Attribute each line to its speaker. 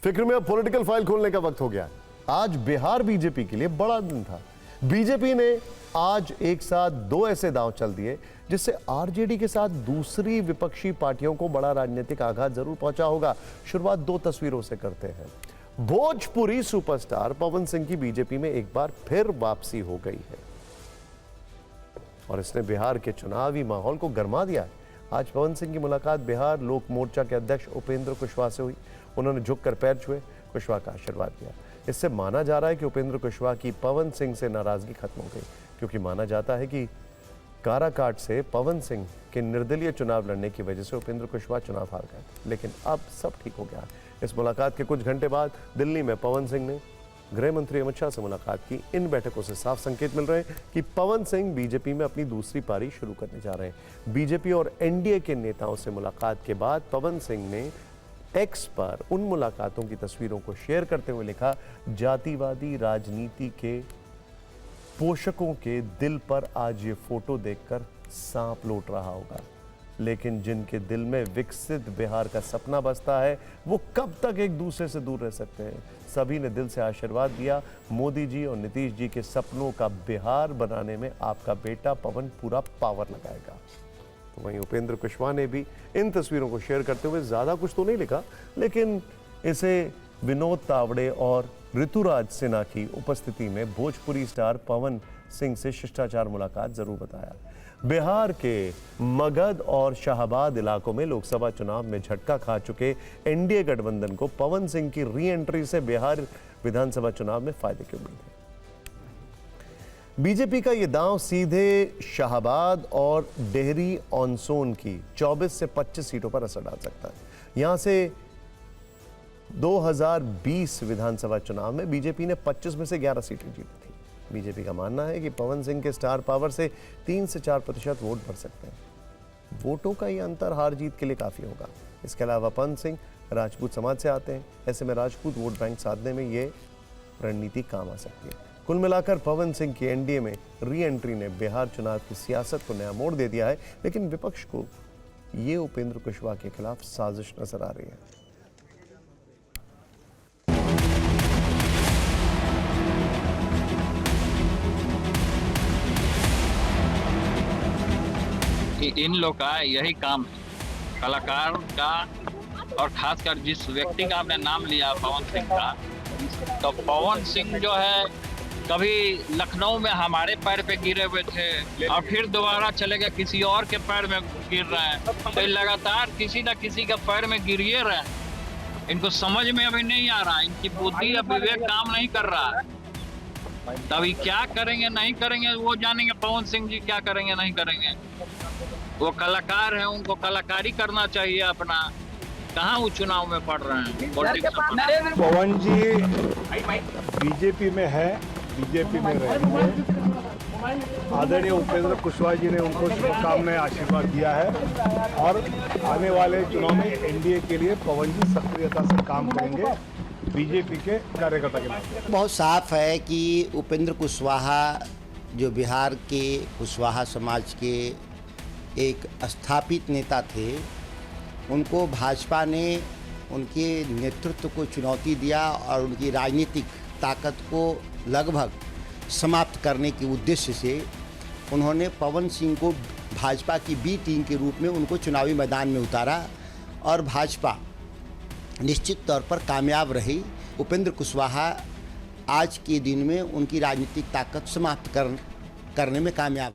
Speaker 1: फिक्र में अब पॉलिटिकल फाइल खोलने का वक्त हो गया। आज बिहार बीजेपी के लिए बड़ा दिन था। बीजेपी ने आज एक साथ दो ऐसे दांव चल दिए जिससे आरजेडी के साथ दूसरी विपक्षी पार्टियों को बड़ा राजनीतिक आघात जरूर पहुंचा होगा। शुरुआत दो तस्वीरों से करते हैं। भोजपुरी सुपरस्टार पवन सिंह की बीजेपी में एक बार फिर वापसी हो गई है और इसने बिहार के चुनावी माहौल को गरमा दिया है। आज पवन सिंह की मुलाकात बिहार लोक मोर्चा के अध्यक्ष उपेंद्र कुशवाहा से हुई। उन्होंने झुककर पैर छुए, कुशवाहा का आशीर्वाद दिया। इससे माना जा रहा है कि उपेंद्र कुशवाहा की पवन सिंह से नाराजगी खत्म हो गई, क्योंकि माना जाता है कि काराकाट से पवन सिंह के निर्दलीय चुनाव लड़ने की वजह से उपेंद्र कुशवाहा चुनाव हार गए। लेकिन अब सब ठीक हो गया। इस मुलाकात के कुछ घंटे बाद दिल्ली में पवन सिंह ने गृह मंत्री अमित शाह से मुलाकात की। इन बैठकों से साफ संकेत मिल रहे हैं कि पवन सिंह बीजेपी में अपनी दूसरी पारी शुरू करने जा रहे हैं। बीजेपी और एनडीए के नेताओं से मुलाकात के बाद पवन सिंह ने एक्स पर उन मुलाकातों की तस्वीरों को शेयर करते हुए लिखा, जातिवादी राजनीति के पोषकों के दिल पर आज ये फोटो देखकर सांप लौट रहा होगा, लेकिन जिनके दिल में विकसित बिहार का सपना बसता है वो कब तक एक दूसरे से दूर रह सकते हैं। सभी ने दिल से आशीर्वाद दिया। मोदी जी और नीतीश जी के सपनों का बिहार बनाने में आपका बेटा पवन पूरा पावर लगाएगा। तो वहीं उपेंद्र कुशवाहा ने भी इन तस्वीरों को शेयर करते हुए ज्यादा कुछ तो नहीं लिखा, लेकिन इसे विनोद तावड़े और ऋतुराज सिन्हा की उपस्थिति में भोजपुरी स्टार पवन सिंह से शिष्टाचार मुलाकात जरूर बताया। बिहार के मगध और शाहबाद इलाकों में लोकसभा चुनाव में झटका खा चुके एनडीए गठबंधन को पवन सिंह की री एंट्री से बिहार विधानसभा चुनाव में फायदे की उम्मीद है। बीजेपी का यह दांव सीधे शाहबाद और डेहरी ऑन सोन की 24 से 25 सीटों पर असर डाल सकता है। यहां से 2020 विधानसभा चुनाव में बीजेपी ने 25 में से 11 सीटें जीती थी। बीजेपी का मानना है कि पवन सिंह के स्टार पावर से 3 से 4% वोट बढ़ सकते हैं। वोटों का ये अंतर हार जीत के लिए काफी होगा। इसके अलावा पवन सिंह राजपूत समाज से आते हैं, ऐसे में राजपूत वोट बैंक साधने में ये रणनीति काम आ सकती है। कुल मिलाकर पवन सिंह की एनडीए में री एंट्री ने बिहार चुनाव की सियासत को नया मोड़ दे दिया है, लेकिन विपक्ष को ये उपेंद्र कुशवाहा के खिलाफ साजिश नजर आ रही है।
Speaker 2: इन लोग का यही काम है, कलाकार का, और खासकर जिस व्यक्ति का आपने नाम लिया पवन सिंह का, तो पवन सिंह जो है कभी लखनऊ में हमारे पैर पे गिरे हुए थे और फिर दोबारा चले गए किसी और के पैर में गिर रहे हैं। तो लगातार किसी न किसी के पैर में गिरिए रहे हैं। इनको समझ में अभी नहीं आ रहा, इनकी बुद्धि और विवेक काम नहीं कर रहा है। तभी क्या करेंगे नहीं करेंगे वो जानेंगे। पवन सिंह जी क्या करेंगे नहीं करेंगे। वो कलाकार हैं, उनको कलाकारी करना चाहिए अपना। कहाँ वो चुनाव में पड़ रहे हैं पॉलिटिक्स।
Speaker 3: पवन जी बीजेपी में है, बीजेपी में रहेंगे। आदरणीय उपेंद्र कुशवाहा जी ने उनको शुभकामनाएं आशीर्वाद दिया है और आने वाले चुनाव में एनडीए के लिए पवन जी सक्रियता से काम करेंगे बीजेपी के कार्यकर्ता के नाते।
Speaker 4: बहुत साफ है कि उपेंद्र कुशवाहा जो बिहार के कुशवाहा समाज के एक स्थापित नेता थे, उनको भाजपा ने उनके नेतृत्व को चुनौती दिया और उनकी राजनीतिक ताकत को लगभग समाप्त करने के उद्देश्य से उन्होंने पवन सिंह को भाजपा की बी टीम के रूप में उनको चुनावी मैदान में उतारा और भाजपा निश्चित तौर पर कामयाब रही। उपेंद्र कुशवाहा आज के दिन में उनकी राजनीतिक ताकत समाप्त करने में कामयाब।